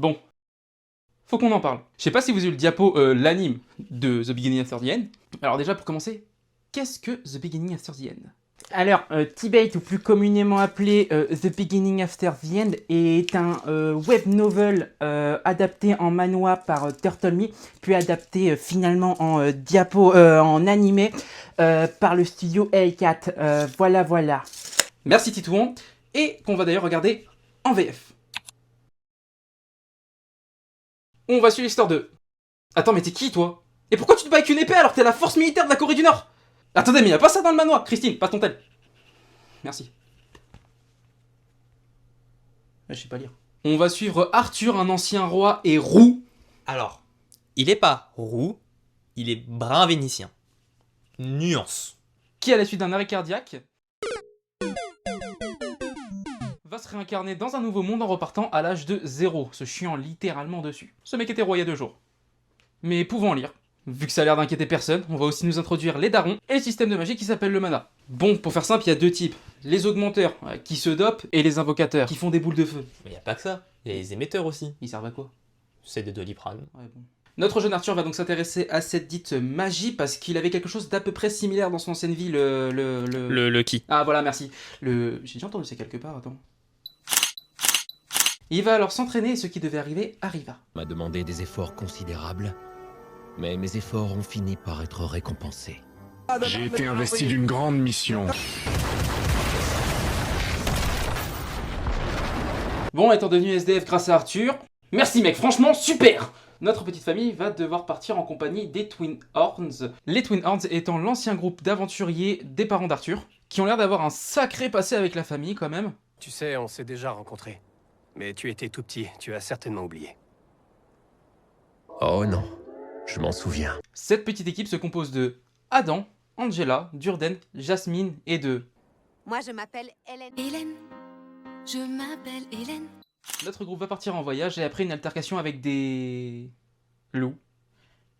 Bon, faut qu'on en parle. Je sais pas si vous avez eu le diapo, l'anime de The Beginning After the End. Alors déjà, pour commencer, qu'est-ce que The Beginning After the End? Alors, Tibet, ou plus communément appelé The Beginning After the End, est un web novel adapté en manhwa par Turtle Me, puis adapté finalement en diapo, en animé par le studio A4. Voilà. Merci Titouan, et qu'on va d'ailleurs regarder en VF. On va suivre l'histoire de... Attends, mais t'es qui, toi? Et pourquoi tu te bats avec une épée alors que t'es la force militaire de la Corée du Nord? Attendez, mais y'a pas ça dans le manoir. Christine, passe ton tel. Merci. Je sais pas lire. On va suivre Arthur, un ancien roi, et roux. Alors, il est pas roux, il est brun vénitien. Nuance. Qui, à la suite d'un arrêt cardiaque, va se réincarner dans un nouveau monde en repartant à l'âge de 0, se chiant littéralement dessus. Ce mec était roi il y a 2 jours. Mais pouvant lire, vu que ça a l'air d'inquiéter personne, on va aussi nous introduire les darons et le système de magie qui s'appelle le mana. Bon, pour faire simple, il y a 2 types. Les augmenteurs, qui se dopent, et les invocateurs, qui font des boules de feu. Mais y a pas que ça, y a les émetteurs aussi. Ils servent à quoi? C'est des Doliprane. Ouais, bon. Notre jeune Arthur va donc s'intéresser à cette dite magie parce qu'il avait quelque chose d'à peu près similaire dans son ancienne vie, Le qui? Ah voilà, merci. J'ai déjà entendu ça quelque part, attends. Il va alors s'entraîner et ce qui devait arriver arriva. M'a demandé des efforts considérables, mais mes efforts ont fini par être récompensés. J'ai été investi d'une grande mission. Bon, étant devenu SDF grâce à Arthur, merci mec, franchement super. Notre petite famille va devoir partir en compagnie des Twin Horns. Les Twin Horns étant l'ancien groupe d'aventuriers des parents d'Arthur, qui ont l'air d'avoir un sacré passé avec la famille quand même. Tu sais, on s'est déjà rencontrés. Mais tu étais tout petit, tu as certainement oublié. Oh non, je m'en souviens. Cette petite équipe se compose de Adam, Angela, Durden, Jasmine et de... Moi, je m'appelle Hélène. Hélène, je m'appelle Hélène. Notre groupe va partir en voyage et après une altercation avec des... loups.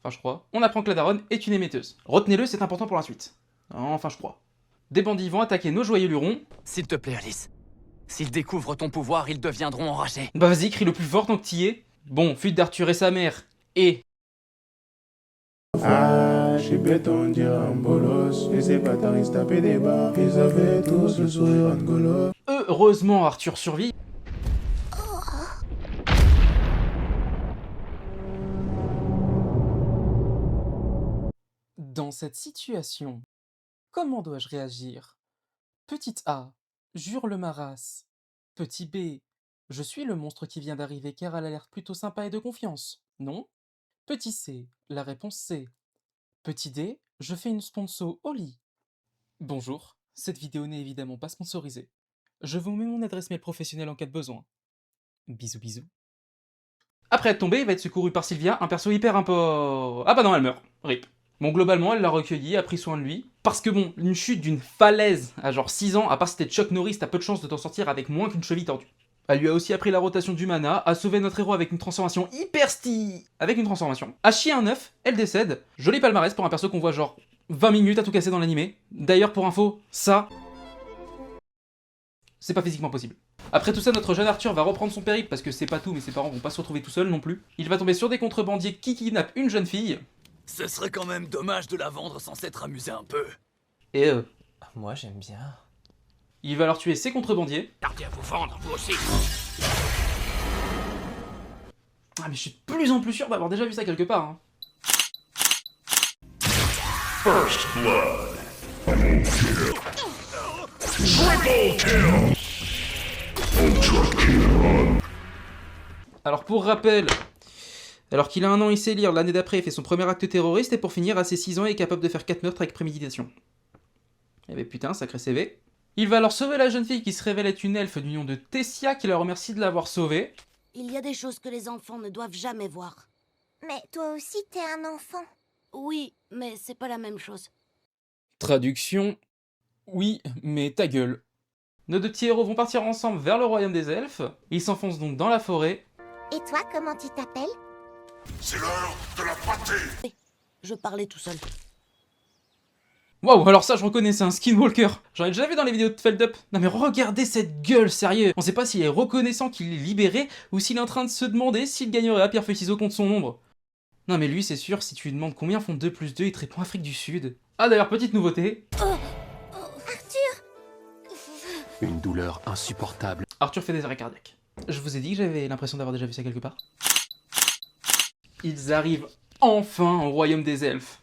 Enfin, je crois. On apprend que la daronne est une émetteuse. Retenez-le, c'est important pour la suite. Enfin, je crois. Des bandits vont attaquer nos joyeux lurons. S'il te plaît, Alice. S'ils découvrent ton pouvoir, ils deviendront enragés. Bah vas-y, crie le plus fort tant que t'y es. Bon, fuite d'Arthur et sa mère. Et... Ah, j'ai bête en dire un bolos, et ces bâtards ils se tapaient des barres, ils avaient tous le sourire angolo. Heureusement, Arthur survit. Dans cette situation, comment dois-je réagir? Petite A, jure-le ma race. Petit B, je suis le monstre qui vient d'arriver car elle a l'air plutôt sympa et de confiance, non? Petit C, la réponse C. Petit D, je fais une sponsor au lit. Bonjour, cette vidéo n'est évidemment pas sponsorisée. Je vous mets mon adresse mail professionnelle en cas de besoin. Bisous bisous. Après être tombée, il va être secouru par Sylvia, un perso hyper import... Ah bah non, elle meurt. RIP. Bon, globalement, elle l'a recueilli, a pris soin de lui. Parce que bon, une chute d'une falaise à genre 6 ans, à part si t'es Chuck Norris, t'as peu de chance de t'en sortir avec moins qu'une cheville tordue. Elle lui a aussi appris la rotation du mana, a sauvé notre héros avec une transformation hyper stylée. Avec une transformation. A chié un œuf, elle décède. Joli palmarès pour un perso qu'on voit genre 20 minutes à tout casser dans l'animé. D'ailleurs, pour info, ça... c'est pas physiquement possible. Après tout ça, notre jeune Arthur va reprendre son périple parce que c'est pas tout, mais ses parents vont pas se retrouver tout seuls non plus. Il va tomber sur des contrebandiers qui kidnappent une jeune fille. Ce serait quand même dommage de la vendre sans s'être amusé un peu. Et Moi j'aime bien. il va alors tuer ses contrebandiers. Tardez à vous vendre, vous aussi. Ah mais je suis de plus en plus sûr d'avoir déjà vu ça quelque part. Hein. First blood. Triple kill. Ultra kill. Alors pour rappel, alors qu'il a 1 an il sait lire, l'année d'après il fait son premier acte terroriste et pour finir à ses 6 ans il est capable de faire 4 meurtres avec préméditation. Eh ben putain, sacré CV. Il va alors sauver la jeune fille qui se révèle être une elfe du nom de Tessia qui la remercie de l'avoir sauvée. Il y a des choses que les enfants ne doivent jamais voir. Mais toi aussi, t'es un enfant. Oui, mais c'est pas la même chose. Traduction... Oui, mais ta gueule. Nos 2 petits héros vont partir ensemble vers le royaume des elfes. Ils s'enfoncent donc dans la forêt. Et toi, comment tu t'appelles? C'est l'heure de la patrie. Je parlais tout seul. Waouh, alors ça je reconnais, c'est un skinwalker. J'en ai déjà vu dans les vidéos de Feldup. Non mais regardez cette gueule, sérieux. On sait pas s'il est reconnaissant qu'il est libéré ou s'il est en train de se demander s'il gagnerait à pierre feuille ciseaux contre son ombre. Non mais lui c'est sûr, si tu lui demandes combien font 2 plus 2, il te répond Afrique du Sud. Ah d'ailleurs, petite nouveauté. Une douleur insupportable. Arthur fait des arrêts cardiaques. Je vous ai dit que j'avais l'impression d'avoir déjà vu ça quelque part. Ils arrivent enfin au royaume des elfes.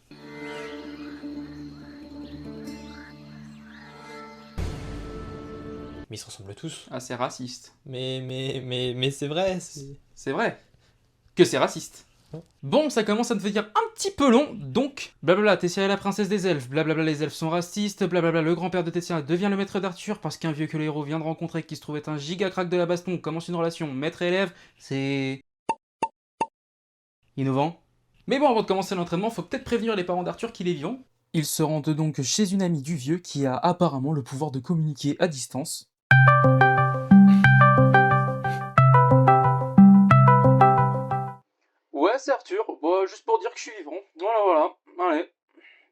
Mais ils se ressemblent tous. Ah, c'est raciste. Mais c'est vrai. C'est vrai que c'est raciste. Bon, ça commence à devenir un petit peu long, donc... Blablabla, Tessia est la princesse des elfes, blablabla, les elfes sont racistes, blablabla, le grand-père de Tessia devient le maître d'Arthur parce qu'un vieux que le héros vient de rencontrer qui se trouvait un giga crack de la baston commence une relation maître-élève, c'est... innovant. Mais bon, avant de commencer l'entraînement, faut peut-être prévenir les parents d'Arthur qu'il est vivant. Ils se rendent donc chez une amie du vieux qui a apparemment le pouvoir de communiquer à distance. Ouais, c'est Arthur. Bon, juste pour dire que je suis vivant. Voilà. Allez.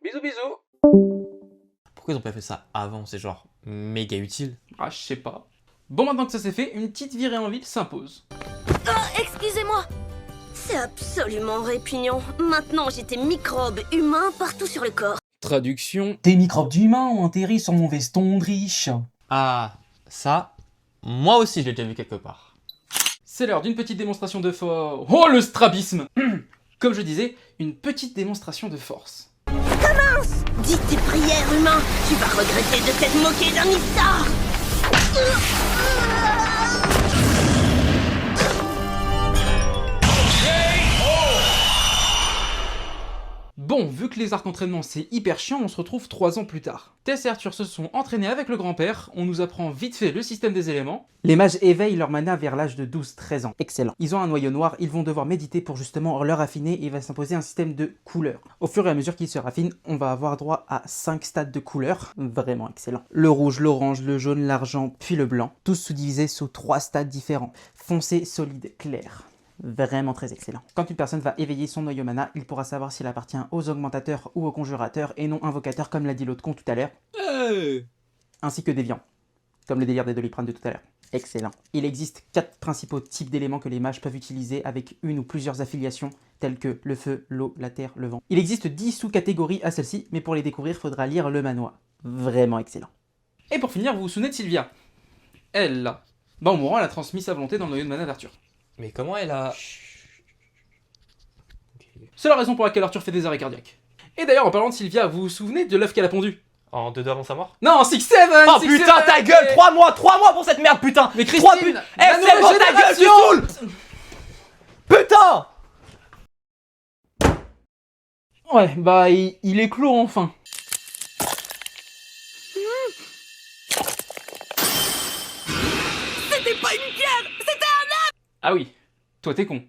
Bisous, bisous. Pourquoi ils ont pas fait ça avant? C'est genre méga utile. Ah, je sais pas. Bon, maintenant que ça c'est fait, une petite virée en ville s'impose. Oh, excusez-moi. C'est absolument répugnant. Maintenant, j'ai des microbes humains partout sur le corps. Traduction. Tes microbes d'humains ont atterri sur mon veston de riche. Ah, ça, moi aussi je l'ai déjà vu quelque part. C'est l'heure d'une petite démonstration de force. Oh, le strabisme. Comme je disais, une petite démonstration de force. Commence. Dis tes prières, humain. Tu vas regretter de t'être moqué d'un Istar. Bon, vu que les arcs entraînements c'est hyper chiant, on se retrouve 3 ans plus tard. Tess et Arthur se sont entraînés avec le grand-père, on nous apprend vite fait le système des éléments. Les mages éveillent leur mana vers l'âge de 12-13 ans. Excellent. Ils ont un noyau noir, ils vont devoir méditer pour justement leur affiner et il va s'imposer un système de couleurs. Au fur et à mesure qu'ils se raffinent, on va avoir droit à 5 stades de couleurs. Vraiment excellent. Le rouge, l'orange, le jaune, l'argent, puis le blanc. Tous sous-divisés sous 3 stades différents. Foncé, solide, clair. Vraiment très excellent. Quand une personne va éveiller son noyau mana, il pourra savoir s'il appartient aux augmentateurs ou aux conjurateurs et non invocateurs comme l'a dit l'autre con tout à l'heure. Ainsi que déviants, comme le délire des Doliprane de tout à l'heure. Excellent. Il existe 4 principaux types d'éléments que les mages peuvent utiliser avec une ou plusieurs affiliations, telles que le feu, l'eau, la terre, le vent. Il existe 10 sous-catégories à celle-ci, mais pour les découvrir, faudra lire le manoir. Vraiment excellent. Et pour finir, vous vous souvenez de Sylvia? Elle, là. Bah, en mourant, elle a transmis sa volonté dans le noyau de mana d'Arthur. Mais comment elle a... C'est la raison pour laquelle Arthur fait des arrêts cardiaques. Et d'ailleurs, en parlant de Sylvia, vous vous souvenez de l'œuf qu'elle a pondu? En 2 avant sa mort? Non, 6-7! Oh putain, ta gueule! 3 mois pour cette merde, putain! Mais Christine, 3 putains! Eh, la c'est bon, nouvelle ta gueule, tu génération saoules! Putain! Ouais, bah, il est clos enfin. C'était pas une pierre. C'était Ah oui, toi t'es con.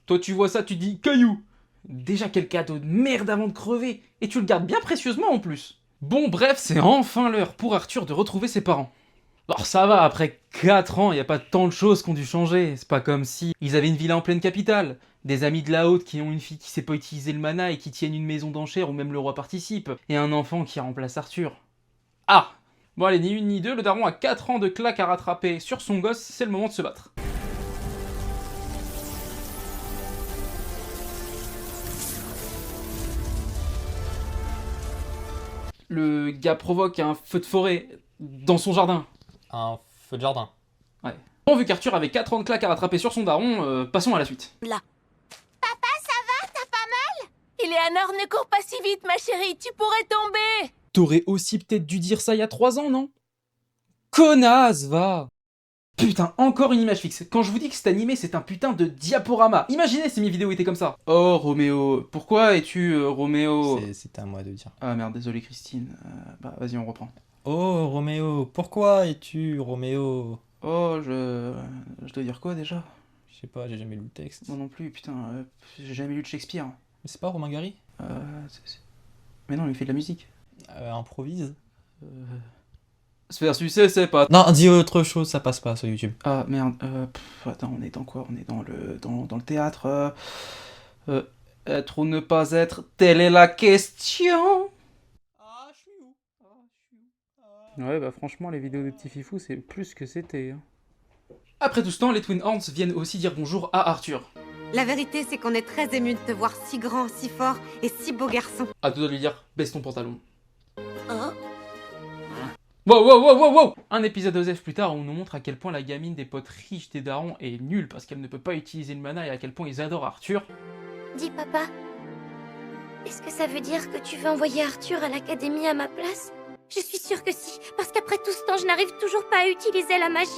Toi tu vois ça, tu dis caillou. Déjà quel cadeau de merde avant de crever. Et tu le gardes bien précieusement en plus. Bon bref, c'est enfin l'heure pour Arthur de retrouver ses parents. Alors ça va, après 4 ans, y a pas tant de choses qui ont dû changer. C'est pas comme si ils avaient une villa en pleine capitale. Des amis de la haute qui ont une fille qui sait pas utiliser le mana et qui tiennent une maison d'enchères où même le roi participe. Et un enfant qui remplace Arthur. Ah! Bon allez, ni une ni deux, le daron a 4 ans de claques à rattraper sur son gosse, c'est le moment de se battre. Le gars provoque un feu de forêt dans son jardin. Un feu de jardin. Ouais. Bon, vu qu'Arthur avait 4 ans de claques à rattraper sur son daron, passons à la suite. là. Papa, ça va? T'as pas mal? Eleanor, ne cours pas si vite, ma chérie. Tu pourrais tomber. T'aurais aussi peut-être dû dire ça il y a 3 ans, non? Connasse, va! Putain, encore une image fixe. Quand je vous dis que cet animé, c'est un putain de diaporama. Imaginez si mes vidéos étaient comme ça. Oh, Roméo. Pourquoi es-tu Roméo? C'est à moi de dire. Ah merde, désolé Christine. Bah, vas-y, on reprend. Oh, Roméo, pourquoi es-tu Roméo? Oh, je dois dire quoi déjà? Je sais pas, j'ai jamais lu le texte. Moi non plus, putain. J'ai jamais lu de Shakespeare. Mais c'est pas Romain Gary? Mais non, il fait de la musique. Improvise. Se faire sucer, c'est pas... Non, dis autre chose, ça passe pas sur YouTube. Ah merde, attends, on est dans quoi? On est dans le théâtre. Être ou ne pas être, telle est la question. Ah, je Ouais, bah franchement, les vidéos de petits fifous, c'est plus que c'était. Hein. Après tout ce temps, les Twin Horns viennent aussi dire bonjour à Arthur. La vérité, c'est qu'on est très émus de te voir si grand, si fort et si beau garçon. À tout de lui dire, baisse ton pantalon. Oh. Wow, wow, wow, wow, wow. Un épisode d'Osef plus tard où on nous montre à quel point la gamine des potes riches des darons est nulle parce qu'elle ne peut pas utiliser le mana et à quel point ils adorent Arthur. Dis papa, est-ce que ça veut dire que tu veux envoyer Arthur à l'académie à ma place? Je suis sûre que si, parce qu'après tout ce temps, je n'arrive toujours pas à utiliser la magie.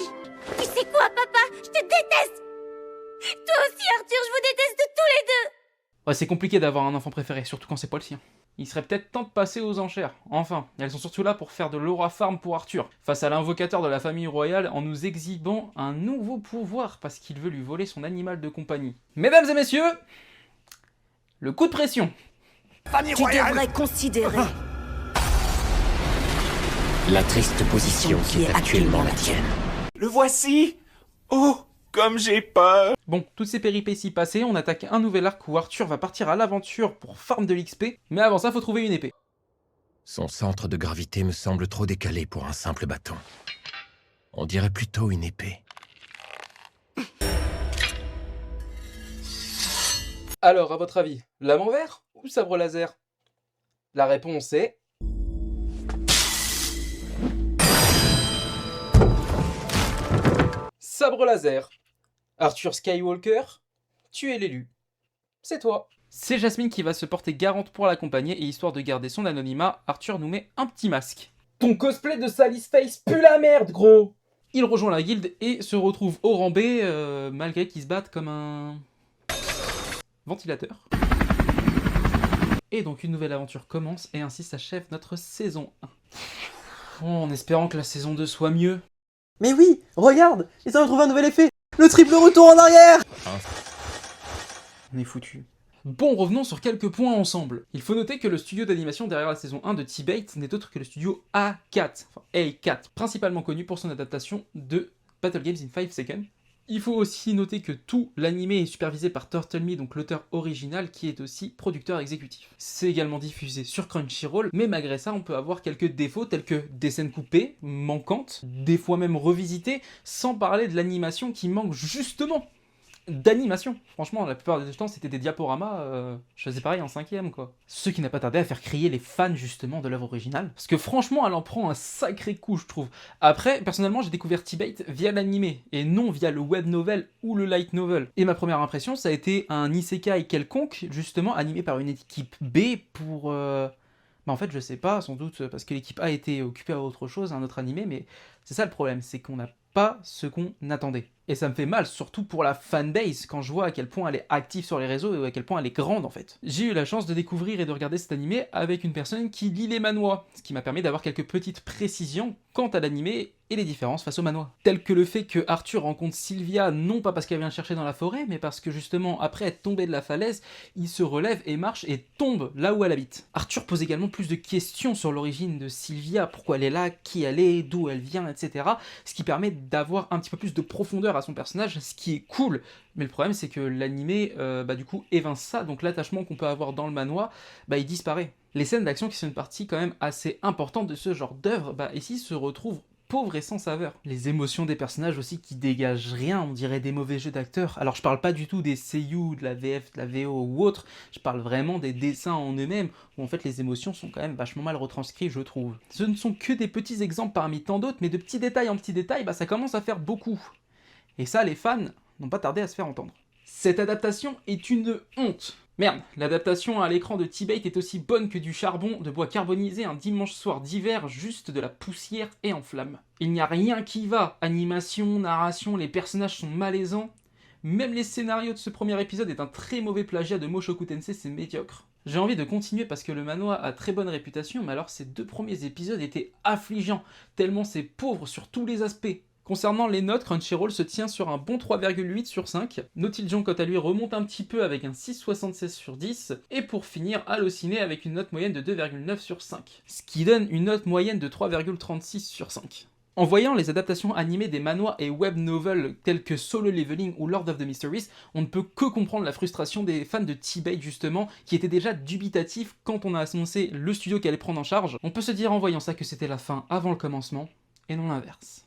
Tu sais quoi, papa? Je te déteste! Toi aussi, Arthur, je vous déteste tous les deux! Ouais, c'est compliqué d'avoir un enfant préféré, surtout quand c'est pas le sien. Il serait peut-être temps de passer aux enchères. Enfin, elles sont surtout là pour faire de l'aura farm pour Arthur, face à l'invocateur de la famille royale en nous exhibant un nouveau pouvoir parce qu'il veut lui voler son animal de compagnie. Mesdames et messieurs, le coup de pression. Tu devrais considérer La triste position qui est actuellement la tienne. Le voici. Oh, comme j'ai peur. Bon, toutes ces péripéties passées, on attaque un nouvel arc où Arthur va partir à l'aventure pour farm de l'XP, mais avant ça, faut trouver une épée. Son centre de gravité me semble trop décalé pour un simple bâton. On dirait plutôt une épée. Alors, à votre avis, lame en verre ou sabre laser? La réponse est... sabre laser. Arthur Skywalker, tu es l'élu. C'est toi. C'est Jasmine qui va se porter garante pour l'accompagner et histoire de garder son anonymat, Arthur nous met un petit masque. Ton cosplay de Sally's Face pue la merde, gros! Il rejoint la guilde et se retrouve au rang B, malgré qu'il se batte comme un... ventilateur. Et donc une nouvelle aventure commence et ainsi s'achève notre saison 1. En espérant que la saison 2 soit mieux. Mais oui, regarde, ils ont trouvé un nouvel effet. Le triple retour en arrière. On est foutu. Bon, revenons sur quelques points ensemble. Il faut noter que le studio d'animation derrière la saison 1 de T-Bait n'est autre que le studio A4, enfin A4, principalement connu pour son adaptation de Battle Games in 5 Seconds. Il faut aussi noter que tout l'animé est supervisé par Turtle-Me, donc l'auteur original, qui est aussi producteur exécutif. C'est également diffusé sur Crunchyroll, mais malgré ça, on peut avoir quelques défauts, tels que des scènes coupées, manquantes, des fois même revisitées, sans parler de l'animation qui manque justement d'animation. Franchement, la plupart des temps, c'était des diaporamas, je faisais pareil en 5ème, quoi. Ce qui n'a pas tardé à faire crier les fans, justement, de l'œuvre originale. Parce que franchement, elle en prend un sacré coup, je trouve. Après, personnellement, j'ai découvert T-Bait via l'animé, et non via le web novel ou le light novel. Et ma première impression, ça a été un isekai quelconque, justement, animé par une équipe B pour... Bah en fait, je sais pas, sans doute, parce que l'équipe A était occupée à autre chose, à un autre animé, mais c'est ça le problème, c'est qu'on n'a pas ce qu'on attendait. Et ça me fait mal, surtout pour la fanbase, quand je vois à quel point elle est active sur les réseaux et à quel point elle est grande en fait. J'ai eu la chance de découvrir et de regarder cet animé avec une personne qui lit les manhwas, ce qui m'a permis d'avoir quelques petites précisions quant à l'animé et les différences face au manhwa. Tel que le fait que Arthur rencontre Sylvia, non pas parce qu'elle vient le chercher dans la forêt, mais parce que justement, après être tombé de la falaise, il se relève et marche et tombe là où elle habite. Arthur pose également plus de questions sur l'origine de Sylvia, pourquoi elle est là, qui elle est, d'où elle vient, etc. Ce qui permet d'avoir un petit peu plus de profondeur à son personnage, ce qui est cool. Mais le problème, c'est que l'animé, du coup, évince ça, donc l'attachement qu'on peut avoir dans le manhwa, il disparaît. Les scènes d'action qui sont une partie quand même assez importante de ce genre d'œuvre, ici se retrouvent pauvres et sans saveur. Les émotions des personnages aussi qui dégagent rien, on dirait des mauvais jeux d'acteurs. Alors je parle pas du tout des seiyuu, de la VF, de la VO ou autre, je parle vraiment des dessins en eux-mêmes, où en fait les émotions sont quand même vachement mal retranscrites, je trouve. Ce ne sont que des petits exemples parmi tant d'autres, mais de petits détails en petits détails, ça commence à faire beaucoup. Et ça, les fans n'ont pas tardé à se faire entendre. Cette adaptation est une honte. Merde, l'adaptation à l'écran de T-Bait est aussi bonne que du charbon de bois carbonisé un dimanche soir d'hiver, juste de la poussière et en flammes. Il n'y a rien qui va, animation, narration, les personnages sont malaisants. Même les scénarios de ce premier épisode est un très mauvais plagiat de Mushoku Tensei, c'est médiocre. J'ai envie de continuer parce que le manhwa a très bonne réputation, mais alors ces 2 premiers épisodes étaient affligeants, tellement c'est pauvre sur tous les aspects. Concernant les notes, Crunchyroll se tient sur un bon 3,8 sur 5. Naughty-Dog quant à lui remonte un petit peu avec un 6,76 sur 10. Et pour finir, Allociné avec une note moyenne de 2,9 sur 5. Ce qui donne une note moyenne de 3,36 sur 5. En voyant les adaptations animées des manhwas et web novels tels que Solo Leveling ou Lord of the Mysteries, on ne peut que comprendre la frustration des fans de T-Bait justement, qui étaient déjà dubitatifs quand on a annoncé le studio qui allait prendre en charge. On peut se dire en voyant ça que c'était la fin avant le commencement, et non l'inverse.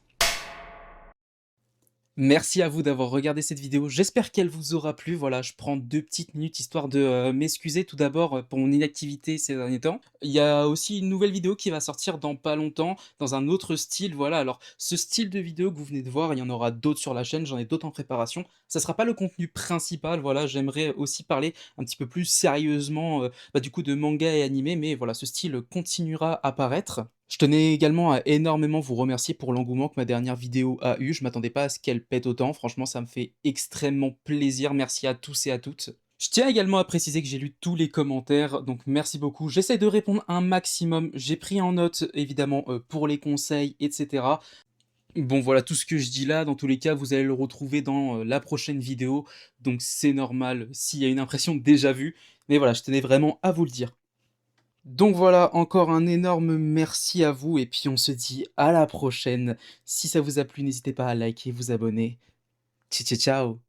Merci à vous d'avoir regardé cette vidéo, j'espère qu'elle vous aura plu. Voilà, je prends 2 petites minutes histoire de m'excuser tout d'abord pour mon inactivité ces derniers temps. Il y a aussi une nouvelle vidéo qui va sortir dans pas longtemps, dans un autre style, voilà. Alors ce style de vidéo que vous venez de voir, il y en aura d'autres sur la chaîne, j'en ai d'autres en préparation. Ça sera pas le contenu principal, voilà, j'aimerais aussi parler un petit peu plus sérieusement, du coup de manga et animé, mais voilà, ce style continuera à apparaître. Je tenais également à énormément vous remercier pour l'engouement que ma dernière vidéo a eu. Je m'attendais pas à ce qu'elle pète autant. Franchement, ça me fait extrêmement plaisir. Merci à tous et à toutes. Je tiens également à préciser que j'ai lu tous les commentaires, donc merci beaucoup. J'essaie de répondre un maximum. J'ai pris en note, évidemment, pour les conseils, etc. Bon, voilà, tout ce que je dis là, dans tous les cas, vous allez le retrouver dans la prochaine vidéo. Donc c'est normal s'il y a une impression déjà vue. Mais voilà, je tenais vraiment à vous le dire. Donc voilà, encore un énorme merci à vous et puis on se dit à la prochaine. Si ça vous a plu, n'hésitez pas à liker, vous abonner. Ciao ciao ciao.